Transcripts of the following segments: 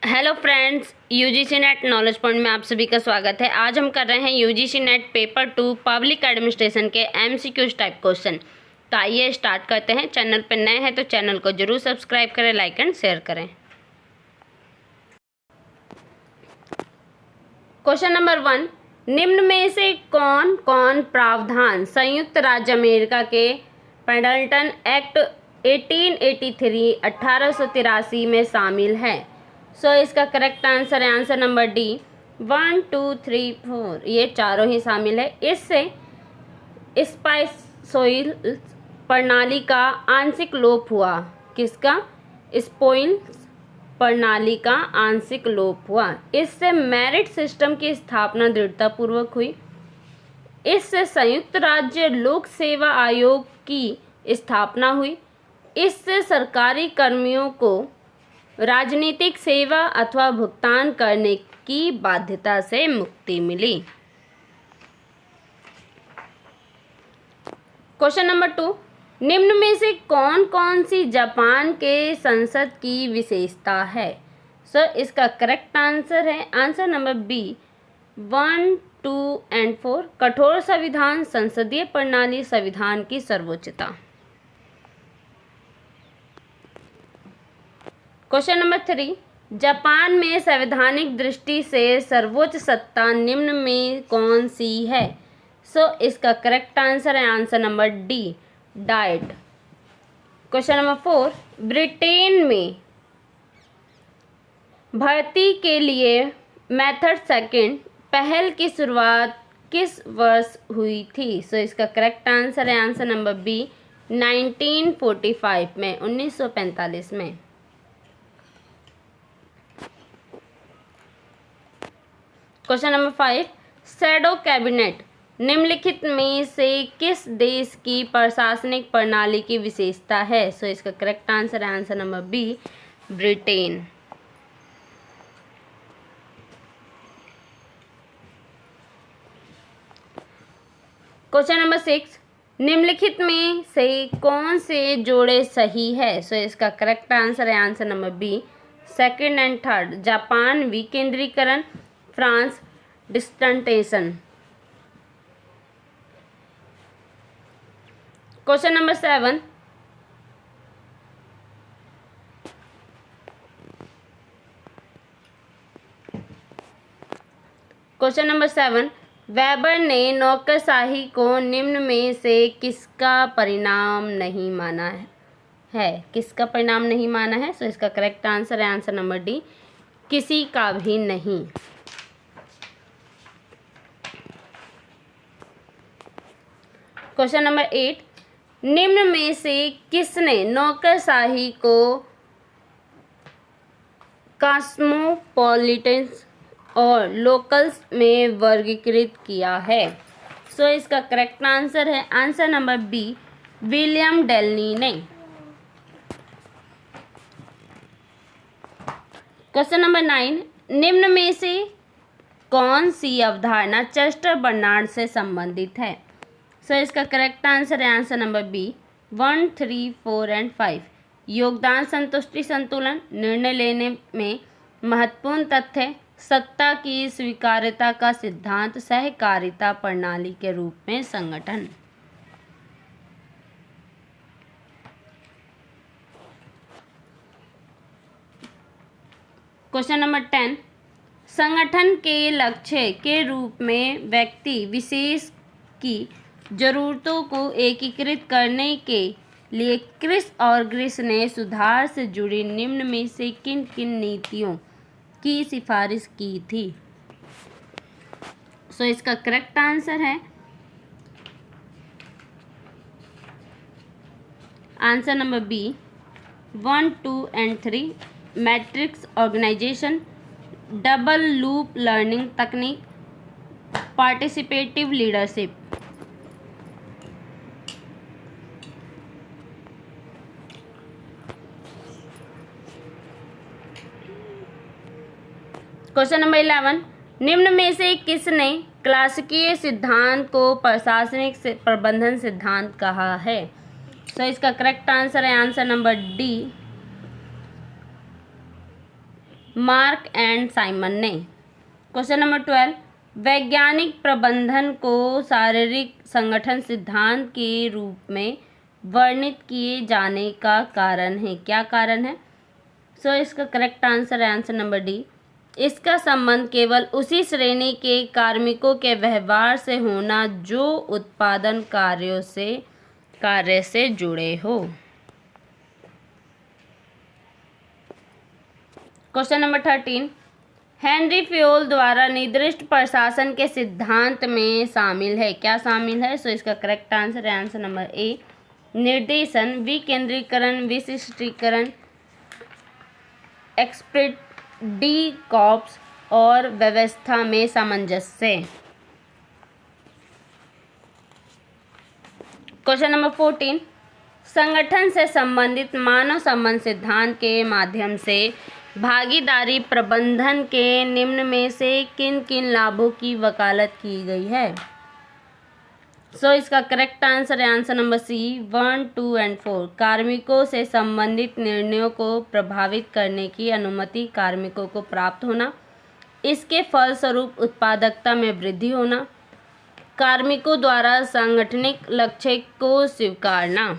Hello friends, UGC net knowledge point में आप सभी का स्वागत है। आज हम कर रहे हैं UGC net paper 2 public administration के एमसीक्यूज टाइप क्वेश्चन। तो आइए स्टार्ट करते हैं। चैनल पर नए हैं तो चैनल को जरूर सब्सक्राइब करें, लाइक एंड शेयर करें। क्वेश्चन नंबर 1, निम्न में से कौन कौन प्रावधान संयुक्त राज्य अमेरिका के पेंडल्टन एक्ट 1883 में शामिल है? इसका करेक्ट आंसर है आंसर नंबर डी 1, 2, 3, 4, ये चारों ही शामिल है। इससे स्पाइस सोइल प्रणाली का आंशिक लोप हुआ। किसका? स्पोइल प्रणाली का आंशिक लोप हुआ। इससे मेरिट सिस्टम की स्थापना दृढ़तापूर्वक हुई। इससे संयुक्त राज्य लोक सेवा आयोग की स्थापना हुई। इससे सरकारी कर्मियों को राजनीतिक सेवा अथवा भुगतान करने की बाध्यता से मुक्ति मिली। क्वेश्चन नंबर 2, निम्न में से कौन कौन सी जापान के संसद की विशेषता है? इसका करेक्ट आंसर है आंसर नंबर बी 1, 2 एंड 4। कठोर संविधान, संसदीय प्रणाली, संविधान की सर्वोच्चता। क्वेश्चन नंबर 3, जापान में संवैधानिक दृष्टि से सर्वोच्च सत्ता निम्न में कौन सी है? इसका करेक्ट आंसर है answer number D diet. Question number 4, Britain में भर्ती के लिए मेथड सेकंड पहल की शुरुआत किस वर्ष हुई थी? इसका करेक्ट आंसर है आंसर नंबर बी 1945 में, 1945 में। क्वेश्चन नंबर 5, शैडो कैबिनेट निम्नलिखित में से किस देश की प्रशासनिक प्रणाली की विशेषता है? इसका करेक्ट आंसर है answer number B Britain. Question number 6, निम्नलिखित में से कौन से जोड़े सही है? इसका करेक्ट आंसर है answer number B second and third. Japan विकेंद्रीकरण, फ्रांस डिस्टेंटेशन। Question number 7, question number 7, Weber ने नौकरशाही को निम्न में से किसका परिणाम नहीं माना है? किसका परिणाम नहीं माना है? इसका करेक्ट आंसर है आंसर नंबर डी किसी का भी नहीं। क्वेश्चन नंबर 8, निम्न में से किसने नौकरशाही को कॉस्मोपॉलिटन्स और लोकल्स में वर्गीकृत किया है? इसका करेक्ट आंसर है answer number B William Delaney ने। क्वेश्चन नंबर 9, निम्न में से कौन सी अवधारणा चेस्टर बर्नार्ड से संबंधित है? इसका करेक्ट आंसर है आंसर नंबर बी 1, 3, 4 एंड 5। योगदान, संतुष्टि, संतुलन, निर्णय लेने में महत्वपूर्ण तथ्य, सत्ता की स्वीकार्यता का सिद्धांत, सहकारिता प्रणाली के रूप में संगठन। क्वेश्चन नंबर 10, संगठन के लक्ष्य के रूप में व्यक्ति विशेष की जरूरतों को एकीकृत करने के लिए क्रिस और ग्रिस ने सुधार से जुड़ी निम्न में से किन किन नीतियों की सिफारिश की थी? इसका करेक्ट आंसर है answer number B 1, 2 and 3। Matrix organisation, double loop learning तकनीक, पार्टिसिपेटिव लीडरशिप। क्वेश्चन नंबर 11, निम्न में से किसने क्लासिकीय सिद्धांत को प्रशासनिक प्रबंधन सिद्धांत कहा है? इसका करेक्ट आंसर है answer number D mark and Simon ने। क्वेश्चन नंबर 12, वैज्ञानिक प्रबंधन को शारीरिक संगठन सिद्धांत के रूप में वर्णित किए जाने का कारण है। क्या कारण है? सो इसका करेक्ट आंसर है आंसर नंबर डी। इसका संबंध केवल उसी श्रेणी के कार्मिकों के व्यवहार से होना जो उत्पादन कार्य से जुड़े हो। क्वेश्चन नंबर 13, हेनरी फ्योल द्वारा निर्दिष्ट प्रशासन के सिद्धांत में शामिल है। क्या शामिल है? सो इसका करेक्ट आंसर है आंसर नंबर ए, निर्देशन, विकेंद्रीकरण, विशिष्टीकरण, एक्सपर्ट डी कॉर्प्स और व्यवस्था में सामंजस्य। क्वेश्चन नंबर 14, संगठन से संबंधित मानव संबंध सिद्धांत के माध्यम से भागीदारी प्रबंधन के निम्न में से किन किन लाभों की वकालत की गई है? सो इसका करेक्ट आंसर है आंसर नंबर सी, 1, 2 एंड 4। कार्मिकों से संबंधित निर्णयों को प्रभावित करने की अनुमति कार्मिकों को प्राप्त होना, इसके फलस्वरूप उत्पादकता में वृद्धि होना, कार्मिकों द्वारा सांगठनिक लक्ष्य को स्वीकारना।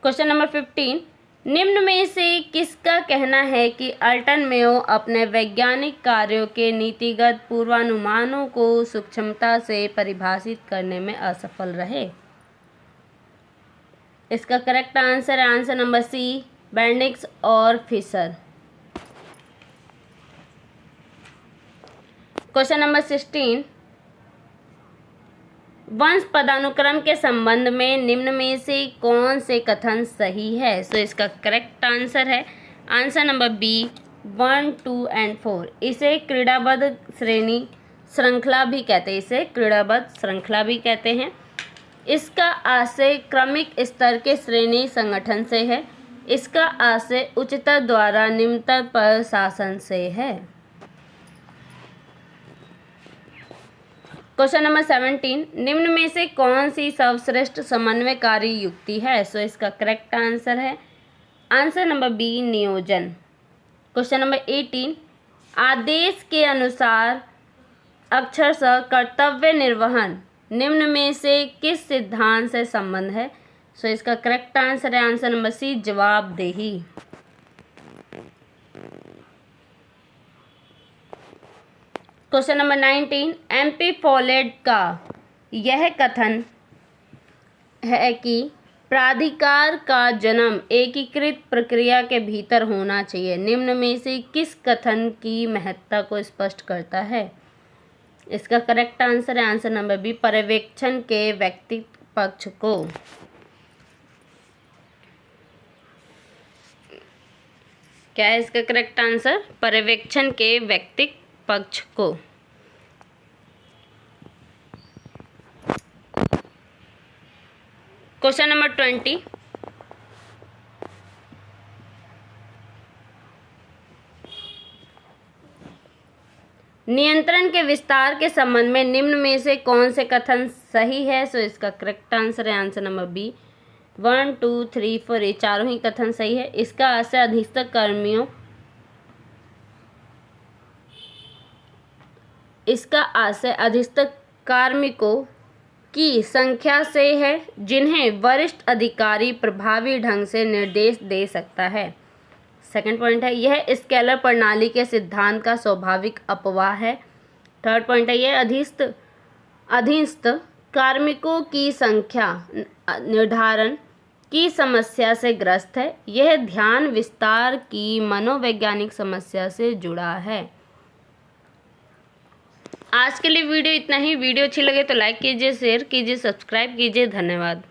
क्वेश्चन नंबर 15, निम्न में से किसका कहना है कि अल्टन मेयो अपने वैज्ञानिक कार्यों के नीतिगत पूर्वानुमानों को सूक्ष्मता से परिभाषित करने में असफल रहे? इसका करेक्ट आंसर है आंसर नंबर सी, बेंडिक्स और फिशर। क्वेश्चन नंबर 16, वंश पदानुक्रम के संबंध में निम्न में से कौन से कथन सही है? सो इसका करेक्ट आंसर है आंसर नंबर बी, 1, 2 एंड 4। इसे क्रीड़ाबद्ध श्रृंखला भी कहते हैं। इसका आशय क्रमिक स्तर के श्रेणी संगठन से है। इसका आशय उच्चतर द्वारा निम्नतर पर शासन से है। क्वेश्चन नंबर 17, निम्न में से कौन सी सर्वश्रेष्ठ समन्वयकारी युक्ति है? सो इसका करेक्ट आंसर है आंसर नंबर बी, नियोजन। क्वेश्चन नंबर 18, आदेश के अनुसार अक्षरशः कर्तव्य निर्वहन निम्न में से किस सिद्धांत से संबंध है? सो इसका करेक्ट आंसर है आंसर नंबर सी, जवाबदेही। क्वेश्चन नंबर 19, एमपी फॉलेट का यह कथन है कि प्राधिकार का जन्म एकीकृत प्रक्रिया के भीतर होना चाहिए, निम्न में से किस कथन की महत्ता को स्पष्ट करता है? इसका करेक्ट आंसर है आंसर नंबर बी, पर्यवेक्षण के व्यक्तिगत पक्ष को। क्या है इसका करेक्ट आंसर? पर्यवेक्षण के व्यक्तिगत पक्ष को। क्वेश्चन नंबर 20, नियंत्रण के विस्तार के संबंध में निम्न में से कौन से कथन सही है? सो इसका करेक्ट आंसर है आंसर नंबर बी, 1, 2, 3, 4। ये चारों ही कथन सही है। इसका आशय अधिकतर कार्मिकों की संख्या से है जिन्हें वरिष्ठ अधिकारी प्रभावी ढंग से निर्देश दे सकता है। सेकंड पॉइंट है, यह स्केलर प्रणाली के सिद्धांत का स्वाभाविक अपवाह है। थर्ड पॉइंट है, यह अधीनस्थ कार्मिकों की संख्या निर्धारण की समस्या से ग्रस्त है। यह ध्यान विस्तार की मनोवैज्ञानिक समस्या से जुड़ा है। आज के लिए वीडियो इतना ही। वीडियो अच्छी लगे तो लाइक कीजिए, शेयर कीजिए, सब्सक्राइब कीजिए। धन्यवाद।